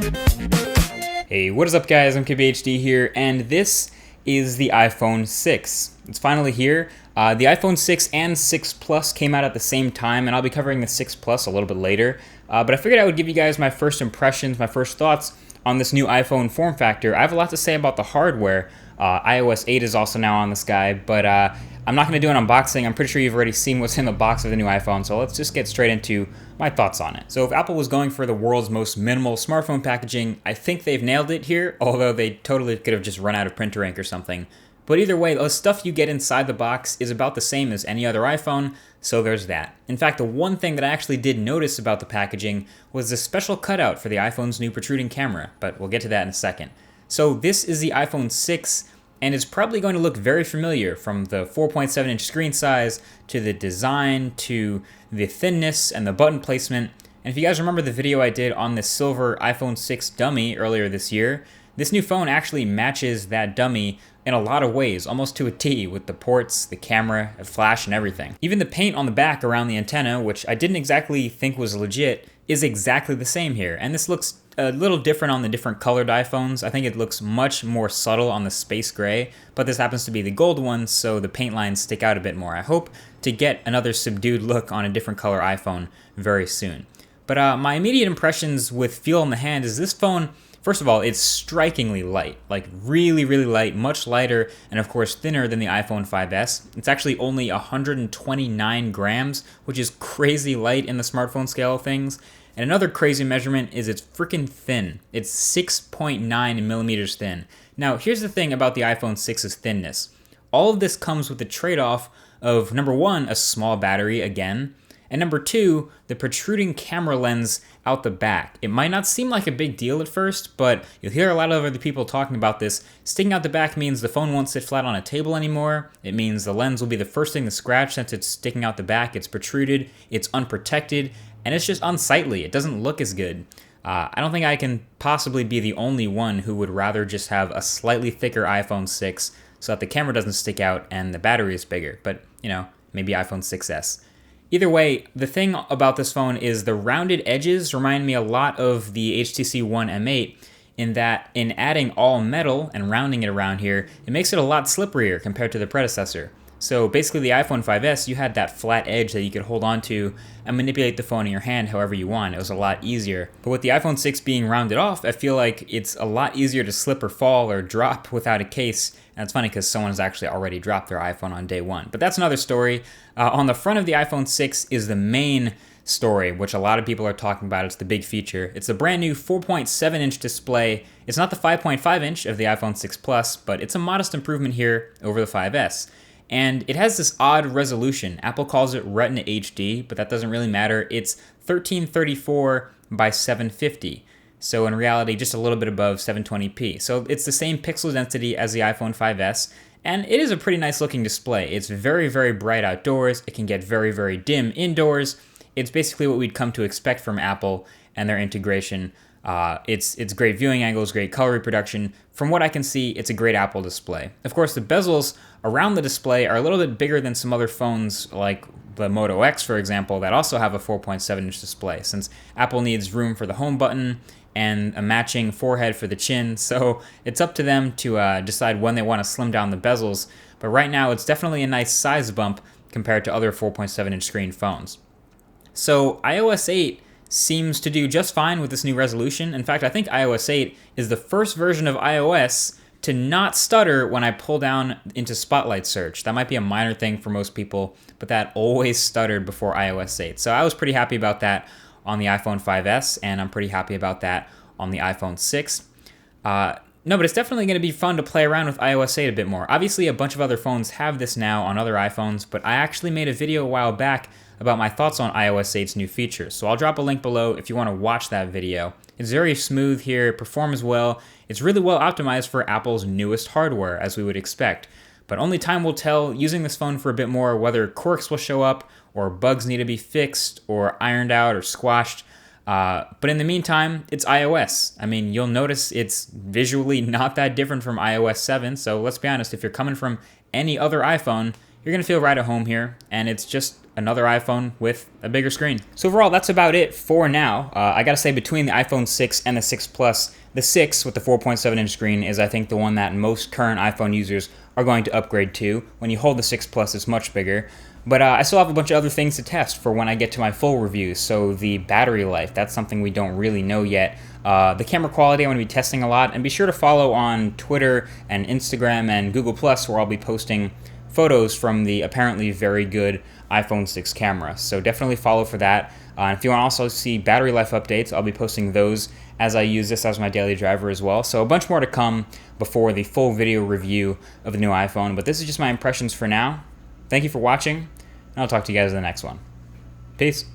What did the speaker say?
Hey, what is up guys? I'm KBHD here, and this is the iPhone 6. It's finally here. The iPhone 6 and 6 Plus came out at the same time, and I'll be covering the 6 Plus a little bit later. But I figured I would give you guys my first impressions, my first thoughts on this new iPhone form factor. I have a lot to say about the hardware. iOS 8 is also now on this guy, but I'm not going to do an unboxing. I'm pretty sure you've already seen what's in the box of the new iPhone, so let's just get straight into my thoughts on it. So if Apple was going for the world's most minimal smartphone packaging, I think they've nailed it here, although they totally could have just run out of printer ink or something. But either way, the stuff you get inside the box is about the same as any other iPhone, so there's that. In fact, the one thing that I actually did notice about the packaging was the special cutout for the iPhone's new protruding camera, but we'll get to that in a second. So this is the iPhone 6, and it's probably going to look very familiar, from the 4.7-inch screen size, to the design, to the thinness and the button placement. And if you guys remember the video I did on the silver iPhone 6 dummy earlier this year, this new phone actually matches that dummy in a lot of ways, almost to a T, with the ports, the camera, the flash, and everything. Even the paint on the back around the antenna, which I didn't exactly think was legit, is exactly the same here. And this looks a little different on the different colored iPhones. I think it looks much more subtle on the space gray, but this happens to be the gold one, so the paint lines stick out a bit more. I hope to get another subdued look on a different color iPhone very soon. But my immediate impressions with feel in the hand is this phone, first of all, it's strikingly light, like really, really light, much lighter, and of course thinner than the iPhone 5S. It's actually only 129 grams, which is crazy light in the smartphone scale of things. And another crazy measurement is it's freaking thin. It's 6.9 millimeters thin. Now, here's the thing about the iPhone 6's thinness. All of this comes with the trade-off of, number one, a small battery again, and number two, the protruding camera lens out the back. It might not seem like a big deal at first, but you'll hear a lot of other people talking about this. Sticking out the back means the phone won't sit flat on a table anymore. It means the lens will be the first thing to scratch since it's sticking out the back. It's protruded, it's unprotected, and it's just unsightly. It doesn't look as good. I don't think I can possibly be the only one who would rather just have a slightly thicker iPhone 6 so that the camera doesn't stick out and the battery is bigger. But, you know, maybe iPhone 6S. Either way, the thing about this phone is the rounded edges remind me a lot of the HTC One M8 in that in adding all metal and rounding it around here, it makes it a lot slipperier compared to the predecessor. So basically the iPhone 5S, you had that flat edge that you could hold on to and manipulate the phone in your hand however you want. It was a lot easier. But with the iPhone 6 being rounded off, I feel like it's a lot easier to slip or fall or drop without a case. And it's funny because someone has actually already dropped their iPhone on day one. But that's another story. On the front of the iPhone 6 is the main story, which a lot of people are talking about. It's the big feature. It's the brand new 4.7-inch display. It's not the 5.5-inch of the iPhone 6 Plus, but it's a modest improvement here over the 5S. And it has this odd resolution. Apple calls it Retina HD, but that doesn't really matter. It's 1334 by 750. So in reality, just a little bit above 720p. So it's the same pixel density as the iPhone 5S, and it is a pretty nice looking display. It's very, very bright outdoors. It can get very, very dim indoors. It's basically what we'd come to expect from Apple and their integration. It's great viewing angles, great color reproduction. From what I can see, it's a great Apple display. Of course, the bezels around the display are a little bit bigger than some other phones like the Moto X, for example, that also have a 4.7-inch display, since Apple needs room for the home button and a matching forehead for the chin, so it's up to them to decide when they want to slim down the bezels, but right now it's definitely a nice size bump compared to other 4.7-inch screen phones. So iOS 8 seems to do just fine with this new resolution. In fact, I think iOS 8 is the first version of iOS to not stutter when I pull down into Spotlight search. That might be a minor thing for most people, but that always stuttered before iOS 8. So I was pretty happy about that on the iPhone 5S, and I'm pretty happy about that on the iPhone 6. No, but it's definitely going to be fun to play around with iOS 8 a bit more. Obviously, a bunch of other phones have this now on other iPhones, but I actually made a video a while back about my thoughts on iOS 8's new features. So I'll drop a link below if you want to watch that video. It's very smooth here, it performs well, it's really well optimized for Apple's newest hardware, as we would expect. But only time will tell using this phone for a bit more whether quirks will show up, or bugs need to be fixed, or ironed out, or squashed. But in the meantime, it's iOS. I mean, you'll notice it's visually not that different from iOS 7, so let's be honest, if you're coming from any other iPhone, you're going to feel right at home here, and it's just another iPhone with a bigger screen. So overall, that's about it for now. I gotta say, between the iPhone 6 and the 6 Plus, the 6 with the 4.7-inch screen is, I think, the one that most current iPhone users are going to upgrade to. When you hold the 6 Plus, it's much bigger. But I still have a bunch of other things to test for when I get to my full review. So the battery life, that's something we don't really know yet. The camera quality, I'm going to be testing a lot. And be sure to follow on Twitter and Instagram and Google+, where I'll be posting photos from the apparently very good iPhone 6 camera. So definitely follow for that. And if you want to also see battery life updates, I'll be posting those as I use this as my daily driver as well. So a bunch more to come before the full video review of the new iPhone. But this is just my impressions for now. Thank you for watching, and I'll talk to you guys in the next one. Peace.